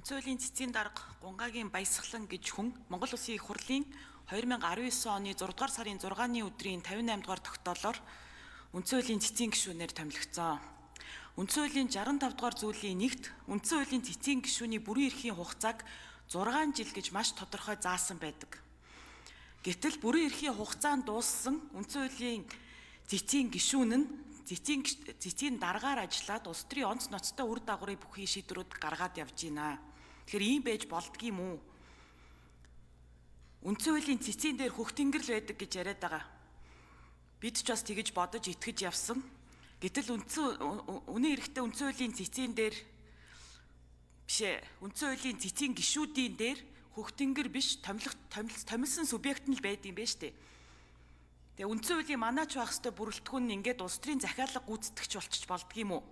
Үндсэн хуулийн цэцгийн дарга Гунгагийн Баясгалан гэж хүн Монгол Улсын их хурлын 2019 оны 6 дугаар сарын 6-ны өдрийн 58 дугаар тогтоолоор үндсэн хуулийн цэцгийн гишүүнээр томилогдсон. Үндсэн хуулийн 65 дугаар зүйлийн 1-т үндсэн хуулийн цэцгийн гишүүний бүрэн эрхийн хугацааг 6 жил гэж маш тодорхой заасан байдаг. Гэтэл бүрэн эрхийн хугацаанд дууссан үндсэн хуулийн цэцгийн гишүүн нь цэцгийн дараагаар ажиллаад улс төрийн онц ноцтой үр дагаврын бүхий шийдвэрүүд гаргаад явж байна. Тэгэхээр ийм байж болдгийм үү? Үндсэн хуулийн цэцгийн дээр хөх тэнгэрл байдаг гэж яриад байгаа. Бид ч бас тэгэж бодож итгэж явсан. Гэтэл үнэн хэрэгтээ үндсэн хуулийн цэцгийн дээр бишээ. Үндсэн хуулийн цэцгийн гишүүдийн дээр хөх тэнгэр биш томилсон субъект нь л байдсан байх шүү дээ. Тэгээ үндсэн хуулийн манаач байх ёстой бүрэлдэхүүн нь ингээд улс төрийн захиалга гүйцэтгэгч болчих болдгийм үү?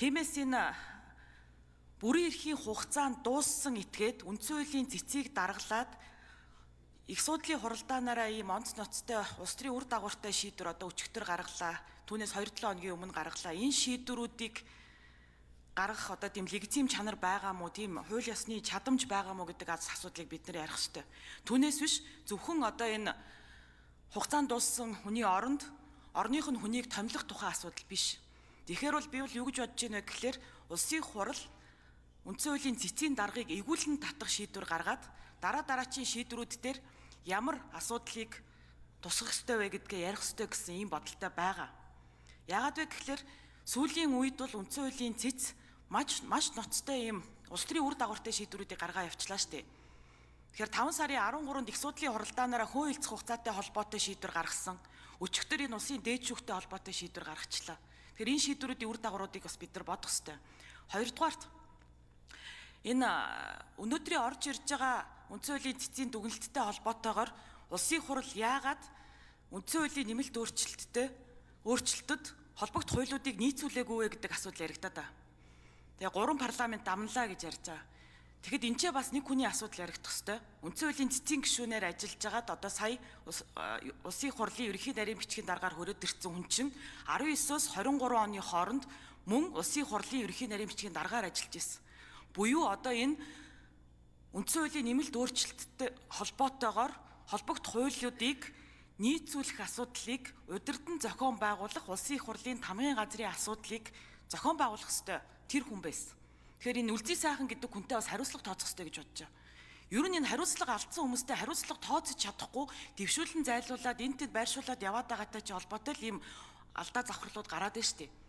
Тиймээс энэ бүрэн эрхийн хугацаанд дууссан этгээд үндсэн хуулийн цэцгийг даргалаад их судлын хуралдаанаараа ийм онц ноцтой улс төрийн үр дагавартай шийдвэр одоо өчигдөр гаргалаа. Түүнээс 2-7 хоногийн өмнө гаргалаа. Энэ шийдвэрүүдийг гаргах одоо тийм легитим чанар байгаа мó, тийм хууль ёсны чадамж байгаа мó гэдэг асуудлыг бид нар ярих хэрэгтэй. Түүнээс биш зөвхөн одоо энэ хугацаанд дууссан хүний орных нь хүнийг томилох тухай асуудал биш. Тэгэхээр бол би юу гэж бодож байна вэ гэхээр улсын хурал үндсэн хуулийн цэцгийн даргыг эгүүлэн татах шийдвэр гаргаад дараачийн шийдвэрүүд дээр ямар асуудлыг тусгах ёстой вэ гэдгээ ярих ёстой гэсэн ийм бодолтой байгаа. Яагаад вэ гэхээр сүүлийн үед бол үндсэн хуулийн цэц маш ноцтой ийм улс төрийн үр дагавартай шийдвэрүүдийг гаргаа явуулчлаа шүү дээ. Тэгэхээр 5 сарын 13-нд их судлын хуралдаанаараа хүн хэлцэх хугацаатай холбоотой шийдвэр гаргасан. Өчигдөр энэ улсын дээд шүүхтэй холбоотой шийдвэр гаргачлаа. Тэгэхээр энэ шийдвэрүүдийн үр дагавруудыг бас бид нар бодох ёстой. Хоёрдугаарт энэ өнөөдрийн орж ирж байгаа үндсэн хуулийн цэцгийн дүгнэлттэй холбоотойгоор улсын хурал яагаад үндсэн хуулийн нэмэлт өөрчлөлтөд холбогд хуулиудыг нийцүүлээгүй вэ гэдэг асуудал яригадаад байна. Тэгээ 3 парламент амналаа гэж ярьж байгаа. Тэгэхэд энэ ч бас нэг хүний асуудал яригдах ёстой. Үндсэн хуулийн цэцгийн гишүүнээр ажиллаж байгаад одоо сая улсын хурлын ерөнхий нарийн бичгийн дараагаар хөрөөд ирсэн хүн чинь 19-оос 23 оны хооронд мөн улсын хурлын ерөнхий нарийн бичгийн дараагаар ажиллаж ирсэн. Буюу одоо энэ үндсэн хуулийн нэмэлт өөрчлөлттэй холбоотойгоор холбогд хуулиудыг нийцүүлэх асуудлыг удирдан зохион байгуулах улсын их хурлын тамгын газрын асуудлыг зохион байгуулах ёстой тэр хүн байсан. Тэгэхээр энэ үлзий сайхан гэдэг хүнтэй бас хариуцлага тооцох ёстой гэж бодож байгаа. Ер нь энэ хариуцлага алдсан хүмүүстэй хариуцлага тооцож чадахгүй дэвшүүлэн зайлуулад энэ тэнд байршуулад яваад байгаатай ч холбоотой л ийм алдаа завхарлууд гараад байна шүү дээ.